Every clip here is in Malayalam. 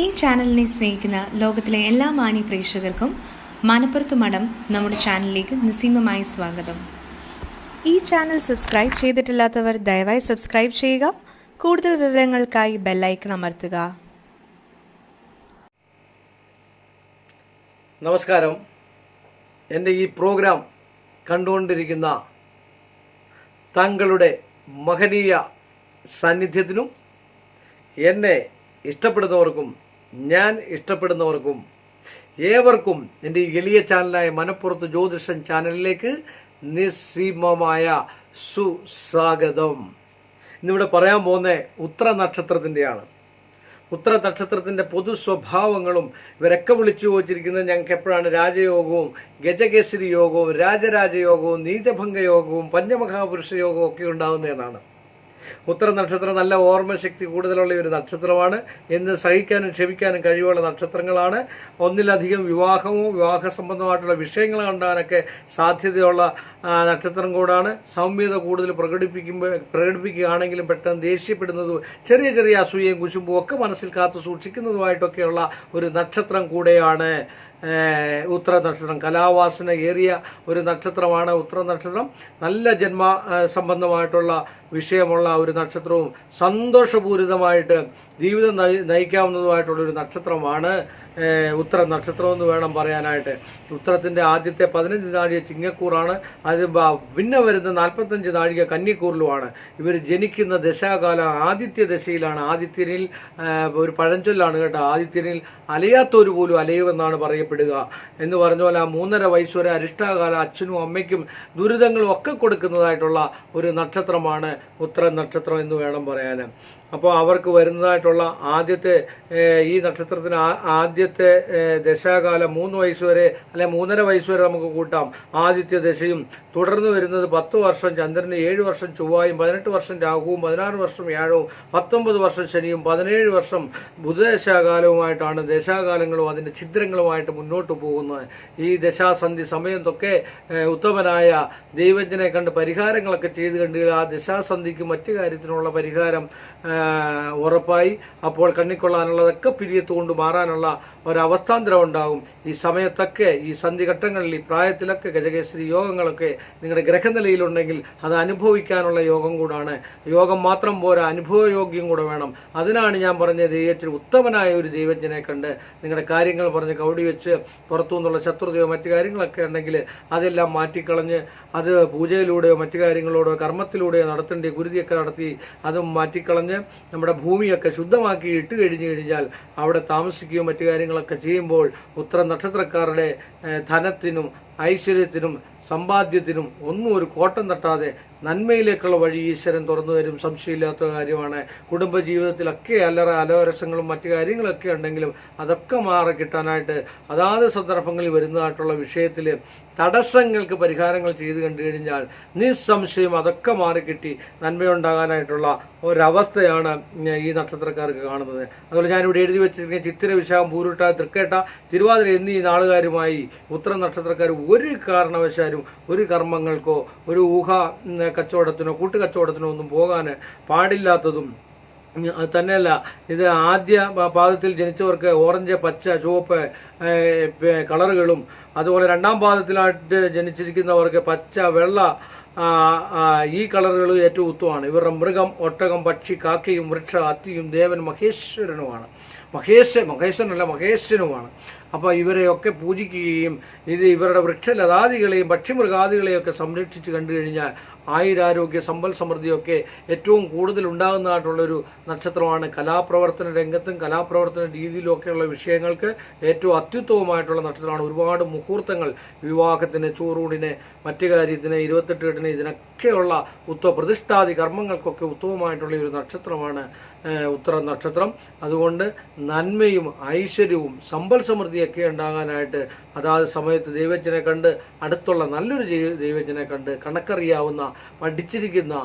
ഈ ചാനലിനെ സ്നേഹിക്കുന്ന ലോകത്തിലെ എല്ലാ മാന്യ പ്രേക്ഷകർക്കും മനപ്പുറത്ത് മഠം നമ്മുടെ ചാനലിലേക്ക് നിസ്സീമമായി സ്വാഗതം. ഈ ചാനൽ സബ്സ്ക്രൈബ് ചെയ്തിട്ടില്ലാത്തവർ ദയവായി സബ്സ്ക്രൈബ് ചെയ്യുക. കൂടുതൽ വിവരങ്ങൾക്കായി ബെല്ലൈക്കൺ അമർത്തുക. നമസ്കാരം. എൻ്റെ ഈ പ്രോഗ്രാം കണ്ടുകൊണ്ടിരിക്കുന്ന താങ്കളുടെ മഹനീയ സാന്നിധ്യത്തിനും എന്നെ ഇഷ്ടപ്പെടുന്നവർക്കും ഞാൻ ഇഷ്ടപ്പെടുന്നവർക്കും ഏവർക്കും എൻ്റെ ഈ എളിയ ചാനലായ മനപ്പുറത്ത് ജ്യോതിഷൻ ചാനലിലേക്ക് നിസ്സീമമായ സുസ്വാഗതം. ഇന്നിവിടെ പറയാൻ പോകുന്ന ഉത്തര നക്ഷത്രത്തിൻ്റെയാണ്. ഉത്തര നക്ഷത്രത്തിന്റെ പൊതു സ്വഭാവങ്ങളും ഇവരൊക്കെ വിളിച്ചു ചോദിച്ചിരിക്കുന്നത് ഞങ്ങൾക്ക് എപ്പോഴാണ് രാജയോഗവും ഗജകേസരി യോഗവും രാജരാജയോഗവും നീചഭംഗ യോഗവും പഞ്ചമഹാപുരുഷ യോഗവും ഒക്കെ ഉണ്ടാകുന്നതെന്നാണ്. ഉത്തര നക്ഷത്രം നല്ല ഓർമ്മശക്തി കൂടുതലുള്ള ഒരു നക്ഷത്രമാണ്. എന്ന് സഹിക്കാനും ക്ഷമിക്കാനും കഴിവുള്ള നക്ഷത്രങ്ങളാണ്. ഒന്നിലധികം വിവാഹമോ വിവാഹ സംബന്ധമായിട്ടുള്ള വിഷയങ്ങൾ കണ്ടാനൊക്കെ സാധ്യതയുള്ള നക്ഷത്രം കൂടാണ്. സൗമ്യത കൂടുതൽ പ്രകടിപ്പിക്കുകയാണെങ്കിലും പെട്ടെന്ന് ദേഷ്യപ്പെടുന്നതും ചെറിയ ചെറിയ അസൂയയും കുശുമ്പും ഒക്കെ മനസ്സിൽ കാത്തു സൂക്ഷിക്കുന്നതുമായിട്ടൊക്കെയുള്ള ഒരു നക്ഷത്രം കൂടെയാണ് ഉത്തര നക്ഷത്രം. കലാവാസന ഏറിയ ഒരു നക്ഷത്രമാണ് ഉത്തര നക്ഷത്രം. നല്ല ജന്മ സംബന്ധമായിട്ടുള്ള വിഷയമുള്ള ഒരു നക്ഷത്രവും സന്തോഷപൂരിതമായിട്ട് ജീവിതം നയിക്കാവുന്നതുമായിട്ടുള്ള ഒരു നക്ഷത്രമാണ് ഉത്തര നക്ഷത്രം എന്ന് വേണം പറയാനായിട്ട്. ഉത്തരത്തിന്റെ ആദ്യത്തെ 15 നാഴിക ചിങ്ങക്കൂറാണ്. അത് പിന്നെ വരുന്ന 45 നാഴിക കന്നിക്കൂറിലുമാണ്. ഇവർ ജനിക്കുന്ന ദശാകാലം ആദിത്യ ദശയിലാണ്. ആദിത്യനിൽ ഒരു പഴഞ്ചൊല്ലാണ് കേട്ടോ, ആദിത്യനിൽ അലയാത്തവര് പോലും അലയുമെന്നാണ് പറയപ്പെടുക എന്ന് പറഞ്ഞ പോലെ 3.5 വയസ്സ് വരെ അരിഷ്ടാകാലം അച്ഛനും അമ്മയ്ക്കും ദുരിതങ്ങളും ഒക്കെ കൊടുക്കുന്നതായിട്ടുള്ള ഒരു നക്ഷത്രമാണ് ഉത്തര നക്ഷത്രം എന്ന് വേണം പറയാൻ. അപ്പോൾ അവർക്ക് വരുന്നതായിട്ടുള്ള ആദ്യത്തെ ഈ നക്ഷത്രത്തിന് ആദ്യത്തെ ദശാകാലം 3 വയസ്സ് വരെ അല്ലെ 3.5 വയസ്സ് വരെ നമുക്ക് കൂട്ടാം ആദിത്യ ദശയും. തുടർന്ന് വരുന്നത് 10 വർഷം ചന്ദ്രന്, 7 വർഷം ചൊവ്വായും, 18 വർഷം രാഹുവും, 16 വർഷം വ്യാഴവും, 19 വർഷം ശനിയും, 17 വർഷം ബുധദശാകാലവുമായിട്ടാണ് ദശാകാലങ്ങളും അതിന്റെ ഛിദ്രങ്ങളുമായിട്ട് മുന്നോട്ട് പോകുന്നത്. ഈ ദശാസന്ധി സമയത്തൊക്കെ ഉത്തമനായ ദൈവജ്ഞനെ കണ്ട് പരിഹാരങ്ങളൊക്കെ ചെയ്ത് കണ്ട് ആ ദശാസന്ധിക്ക് മറ്റു കാര്യത്തിനുള്ള പരിഹാരം ഉറപ്പായി. അപ്പോൾ കണ്ണിക്കൊള്ളാനുള്ളതൊക്കെ പിരിയത്തുകൊണ്ട് മാറാനുള്ള ഒരവസ്ഥാന്തരം ഉണ്ടാകും. ഈ സമയത്തൊക്കെ ഈ സന്ധിഘട്ടങ്ങളിൽ ഈ പ്രായത്തിലൊക്കെ ഗജകേസരി യോഗങ്ങളൊക്കെ നിങ്ങളുടെ ഗ്രഹനിലയിലുണ്ടെങ്കിൽ അത് അനുഭവിക്കാനുള്ള യോഗം കൂടാണ്. യോഗം മാത്രം പോരാ, അനുഭവയോഗ്യം കൂടെ വേണം. അതിനാണ് ഞാൻ പറഞ്ഞ ദൈവത്തിൽ ഉത്തമനായ ഒരു ദൈവജ്ഞനെ കണ്ട് നിങ്ങളുടെ കാര്യങ്ങൾ പറഞ്ഞ് കൗടി വെച്ച് പുറത്തു നിന്നുള്ള ശത്രുതയോ മറ്റു കാര്യങ്ങളൊക്കെ ഉണ്ടെങ്കിൽ അതെല്ലാം മാറ്റിക്കളഞ്ഞ് അത് പൂജയിലൂടെയോ മറ്റു കാര്യങ്ങളോടോ കർമ്മത്തിലൂടെയോ നടത്തേണ്ട ഗുരുതിയൊക്കെ നടത്തി അതും മാറ്റിക്കളഞ്ഞ് നമ്മുടെ ഭൂമിയൊക്കെ ശുദ്ധമാക്കി ഇട്ട് കഴിഞ്ഞു കഴിഞ്ഞാൽ അവിടെ താമസിക്കുകയോ മറ്റു കാര്യങ്ങളൊക്കെ ചെയ്യുമ്പോൾ ഉത്തര നക്ഷത്രക്കാരുടെ ധനത്തിനും ഐശ്വര്യത്തിനും സമ്പാദ്യത്തിനും ഒന്നും ഒരു കോട്ടം തട്ടാതെ നന്മയിലേക്കുള്ള വഴി ഈശ്വരൻ തുറന്നു തരും. സംശയമില്ലാത്ത കാര്യമാണ്. കുടുംബജീവിതത്തിലൊക്കെ അലോരസങ്ങളും മറ്റു കാര്യങ്ങളൊക്കെ ഉണ്ടെങ്കിലും അതൊക്കെ മാറി കിട്ടാനായിട്ട് അതാത് സന്ദർഭങ്ങളിൽ വരുന്നതായിട്ടുള്ള വിഷയത്തിൽ തടസ്സങ്ങൾക്ക് പരിഹാരങ്ങൾ ചെയ്തു കണ്ടു കഴിഞ്ഞാൽ നിസ്സംശയം അതൊക്കെ മാറിക്കിട്ടി നന്മയുണ്ടാകാനായിട്ടുള്ള ഒരവസ്ഥയാണ് ഈ നക്ഷത്രക്കാർക്ക് കാണുന്നത്. അതുപോലെ ഞാനിവിടെ എഴുതി വെച്ചിരിക്കുന്ന ചിത്തിര, വിശാഖം, പൂരുട്ട, തൃക്കേട്ട, തിരുവാതിര എന്നീ നാളുകാരുമായി ഉത്തര നക്ഷത്രക്കാർ ഒരു കാരണവശാലും ഒരു കർമ്മങ്ങൾക്കോ ഒരു ഊഹ കച്ചവടത്തിനോ കൂട്ടുകച്ചവടത്തിനോ ഒന്നും പോകാൻ പാടില്ലാത്തതും തന്നെയല്ല. ഇത് ആദ്യ പാദത്തിൽ ജനിച്ചവർക്ക് ഓറഞ്ച്, പച്ച, ചുവപ്പ് കളറുകളും, അതുപോലെ രണ്ടാം പാദത്തിലായിട്ട് ജനിച്ചിരിക്കുന്നവർക്ക് പച്ച, വെള്ള ഈ കളറുകൾ ഏറ്റവും ഉത്തമമാണ്. ഇവരുടെ മൃഗം ഒട്ടകം, പക്ഷി, കാക്കയും വൃക്ഷ, അത്തിയും ദേവൻ മഹേശ്വരനുമാണ്. മഹേശ്വരനുമാണ്. അപ്പൊ ഇവരെയൊക്കെ പൂജിക്കുകയും ഇത് ഇവരുടെ വൃക്ഷലതാദികളെയും പക്ഷിമൃഗാദികളെയും ഒക്കെ സംരക്ഷിച്ച് കണ്ടു കഴിഞ്ഞാൽ ആയുരാരോഗ്യ സമ്പൽ സമൃദ്ധിയൊക്കെ ഏറ്റവും കൂടുതൽ ഉണ്ടാകുന്നതായിട്ടുള്ളൊരു നക്ഷത്രമാണ്. കലാപ്രവർത്തന രംഗത്തും കലാപ്രവർത്തന രീതിയിലും ഒക്കെയുള്ള വിഷയങ്ങൾക്ക് ഏറ്റവും അത്യുത്തമമായിട്ടുള്ള നക്ഷത്രമാണ്. ഒരുപാട് മുഹൂർത്തങ്ങൾ വിവാഹത്തിന്, ചോറൂടിന്, മറ്റു കാര്യത്തിന്, 28 കെട്ടിന് ഇതിനൊക്കെയുള്ള പ്രതിഷ്ഠാദി കർമ്മങ്ങൾക്കൊക്കെ ഉത്തമമായിട്ടുള്ള ഒരു നക്ഷത്രമാണ് ഉത്തര നക്ഷത്രം. അതുകൊണ്ട് നന്മയും ഐശ്വര്യവും സമ്പൽ സമൃദ്ധിയൊക്കെ ഉണ്ടാകാനായിട്ട് അതാത് സമയത്ത് ദൈവജ്ഞനെ കണ്ട് അടുത്തുള്ള നല്ലൊരു ദൈവജ്ഞനെ കണ്ട് കണക്കറിയാവുന്ന പഠിച്ചിരിക്കുന്ന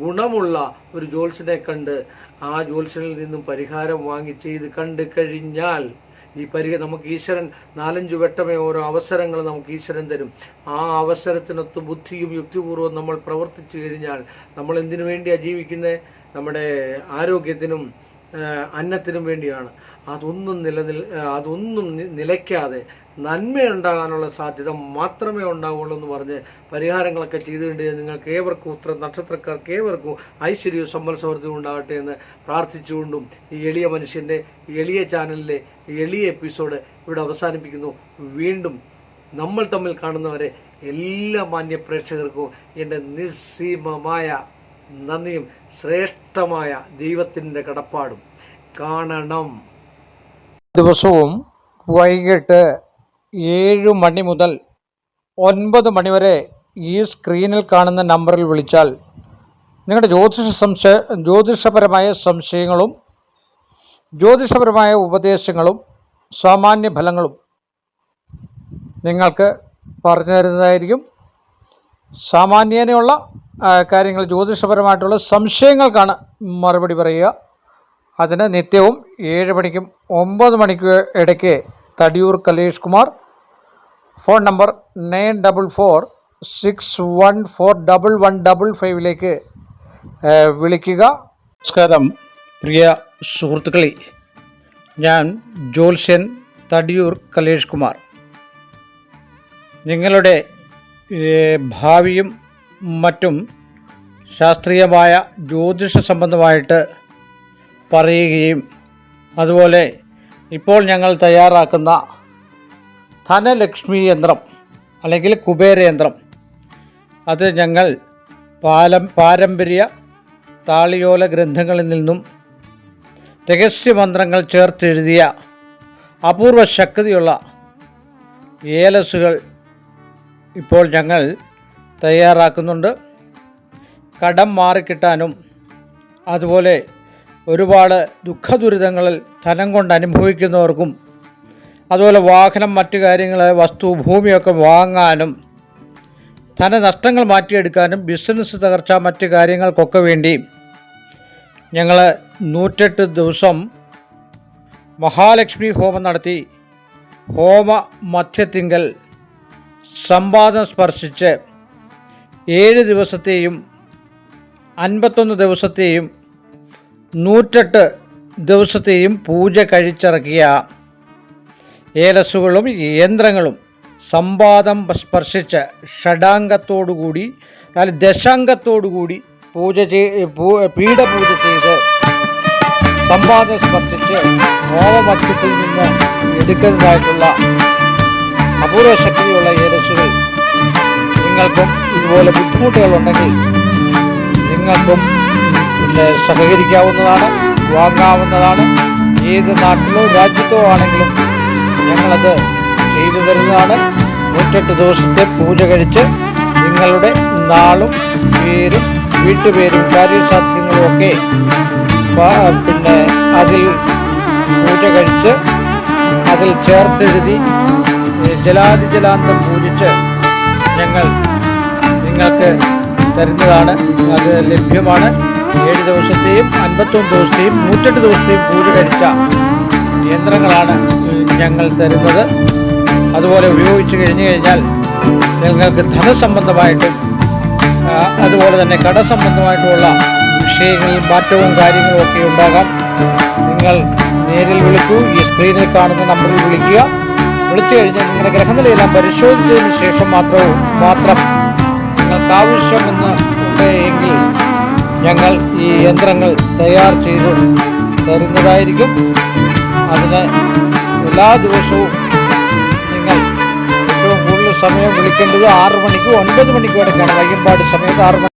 ഗുണമുള്ള ഒരു ജ്യോത്സ്യനെ കണ്ട് ആ ജ്യോത്സ്യനിൽ നിന്നും പരിഹാരം വാങ്ങി ചെയ്ത് കണ്ടു കഴിഞ്ഞാൽ ഈ നമുക്ക് ഈശ്വരൻ 4-5 വട്ടമേ ഓരോ അവസരങ്ങൾ നമുക്ക് ഈശ്വരൻ തരും. ആ അവസരത്തിനൊത്ത് ബുദ്ധിയും യുക്തിപൂർവ്വം നമ്മൾ പ്രവർത്തിച്ചു കഴിഞ്ഞാൽ നമ്മൾ എന്തിനു വേണ്ടിയാണ് ജീവിക്കുന്നത്? നമ്മുടെ ആരോഗ്യത്തിനും അന്നത്തിനും വേണ്ടിയാണ്. അതൊന്നും നിലയ്ക്കാതെ നന്മയുണ്ടാകാനുള്ള സാധ്യത മാത്രമേ ഉണ്ടാവുള്ളൂ എന്ന് പറഞ്ഞ് പരിഹാരങ്ങളൊക്കെ ചെയ്തുകൊണ്ട് നിങ്ങൾക്ക് ഏവർക്കും ഉത്തര നക്ഷത്രക്കാർക്ക് ഏവർക്കും ഐശ്വര്യവും സമ്പൽസമൃദ്ധിയും ഉണ്ടാകട്ടെ എന്ന് പ്രാർത്ഥിച്ചുകൊണ്ടും ഈ എളിയ മനുഷ്യന്റെ എളിയ ചാനലിലെ എളിയ എപ്പിസോഡ് ഇവിടെ അവസാനിപ്പിക്കുന്നു. വീണ്ടും നമ്മൾ തമ്മിൽ കാണുന്നവരെ എല്ലാ മാന്യ പ്രേക്ഷകർക്കും എൻ്റെ നിസ്സീമമായ നന്ദിയും ശ്രേഷ്ഠമായ ദൈവത്തിൻ്റെ കടപ്പാടും. കാണണം. ദിവസവും വൈകിട്ട് 7 മണി മുതൽ 9 മണി വരെ ഈ സ്ക്രീനിൽ കാണുന്ന നമ്പറിൽ വിളിച്ചാൽ നിങ്ങളുടെ ജ്യോതിഷപരമായ സംശയങ്ങളും ജ്യോതിഷപരമായ ഉപദേശങ്ങളും സാമാന്യ ഫലങ്ങളും നിങ്ങൾക്ക് പറഞ്ഞു തരുന്നതായിരിക്കും. സാമാന്യേനയുള്ള കാര്യങ്ങൾ, ജ്യോതിഷപരമായിട്ടുള്ള സംശയങ്ങൾക്കാണ് മറുപടി പറയുക. അതിന് നിത്യവും 7 മണിക്കും 9 മണിക്കും ഇടയ്ക്ക് തടിയൂർ കലേഷ് കുമാർ, ഫോൺ നമ്പർ 9446141155 വിളിക്കുക. നമസ്കാരം പ്രിയ സുഹൃത്തുക്കളെ, ഞാൻ ജ്യോത്സ്യൻ തടിയൂർ കലേഷ് കുമാർ. നിങ്ങളുടെ ഭാവിയും മറ്റും ശാസ്ത്രീയമായ ജ്യോതിഷ സംബന്ധമായിട്ട് പറയുകയും അതുപോലെ ഇപ്പോൾ ഞങ്ങൾ തയ്യാറാക്കുന്ന ധനലക്ഷ്മി യന്ത്രം അല്ലെങ്കിൽ കുബേര യന്ത്രം, അത് ഞങ്ങൾ പാരമ്പര്യ താളിയോല ഗ്രന്ഥങ്ങളിൽ നിന്നും രഹസ്യമന്ത്രങ്ങൾ ചേർത്തെഴുതിയ അപൂർവ ശക്തിയുള്ള ഏലസുകൾ ഇപ്പോൾ ഞങ്ങൾ തയ്യാറാക്കുന്നുണ്ട്. കടം മാറിക്കിട്ടാനും അതുപോലെ ഒരുപാട് ദുഃഖദുരിതങ്ങളിൽ ധനം കൊണ്ട് അനുഭവിക്കുന്നവർക്കും അതുപോലെ വാഹനം, മറ്റു കാര്യങ്ങൾ, വസ്തു, ഭൂമിയൊക്കെ വാങ്ങാനും ധനനഷ്ടങ്ങൾ മാറ്റിയെടുക്കാനും ബിസിനസ് തകർച്ച, മറ്റു കാര്യങ്ങൾക്കൊക്കെ വേണ്ടി ഞങ്ങൾ 108 ദിവസം മഹാലക്ഷ്മി ഹോമം നടത്തി ഹോമ മധ്യത്തിങ്കൽ സംവാദം സ്പർശിച്ച് 7 ദിവസത്തെയും 51 ദിവസത്തെയും 108 ദിവസത്തെയും പൂജ കഴിച്ചിറക്കിയ ഏലസുകളും യന്ത്രങ്ങളും സംവാദം സ്പർശിച്ച് ഷഡാംഗത്തോടുകൂടി ദശാംഗത്തോടുകൂടി പീഠപൂജ ചെയ്ത് സംവാദം സ്പർശിച്ച് ഹോമമധ്യത്തിൽ നിന്ന് എടുക്കുന്നതായിട്ടുള്ള അപൂർവ ശക്തിയുള്ള ഏലസുകൾ നിങ്ങൾക്കും ഇതുപോലെ ബുദ്ധിമുട്ടുകളുണ്ടെങ്കിൽ നിങ്ങൾക്കും സഹകരിക്കാവുന്നതാണ്, വാങ്ങാവുന്നതാണ്. ഏത് നാട്ടിലോ രാജ്യത്തോ ആണെങ്കിലും ഞങ്ങളത് ചെയ്തു തരുന്നതാണ്. 108 ദിവസത്തെ പൂജ കഴിച്ച് നിങ്ങളുടെ നാളും പേരും വീട്ടുപേരും കാര്യസാധ്യങ്ങളും ഒക്കെ അതിൽ പൂജ കഴിച്ച് അതിൽ ചേർത്തെഴുതി ജലാതിജലാന്തം പൂജിച്ച് ഞങ്ങൾ നിങ്ങൾക്ക് തരുന്നതാണ്. അത് ലഭ്യമാണ്. 7 ദിവസത്തെയും 51 ദിവസത്തെയും 108 ദിവസത്തെയും പൂജ കഴിച്ച യന്ത്രങ്ങളാണ് ഞങ്ങൾ തരുന്നത്. അതുപോലെ ഉപയോഗിച്ച് കഴിഞ്ഞു കഴിഞ്ഞാൽ നിങ്ങൾക്ക് ധനസംബന്ധമായിട്ടും അതുപോലെ തന്നെ കടസംബന്ധമായിട്ടുമുള്ള വിഷയങ്ങളിൽ മാറ്റവും കാര്യങ്ങളും ഒക്കെ ഉണ്ടാകാം. നിങ്ങൾ നേരിൽ വിളിക്കൂ. ഈ സ്ക്രീനിൽ കാണുന്ന നമ്പറിൽ വിളിക്കുക. വിളിച്ചു കഴിഞ്ഞാൽ നിങ്ങളുടെ ഗ്രഹനിലയെല്ലാം പരിശോധിച്ചതിന് ശേഷം മാത്രം നിങ്ങൾക്ക് ആവശ്യമെന്ന് ഉണ്ടെങ്കിൽ ഞങ്ങൾ ഈ യന്ത്രങ്ങൾ തയ്യാർ ചെയ്ത് തരുന്നതായിരിക്കും. അതിന് എല്ലാ ദിവസവും നിങ്ങൾ ഏറ്റവും കൂടുതൽ സമയം വിളിക്കേണ്ടത് 6 മണിക്കും 9 മണിക്കും ഇടയ്ക്കാണ്. വൈകുംപാട് സമയത്ത് 6 മണി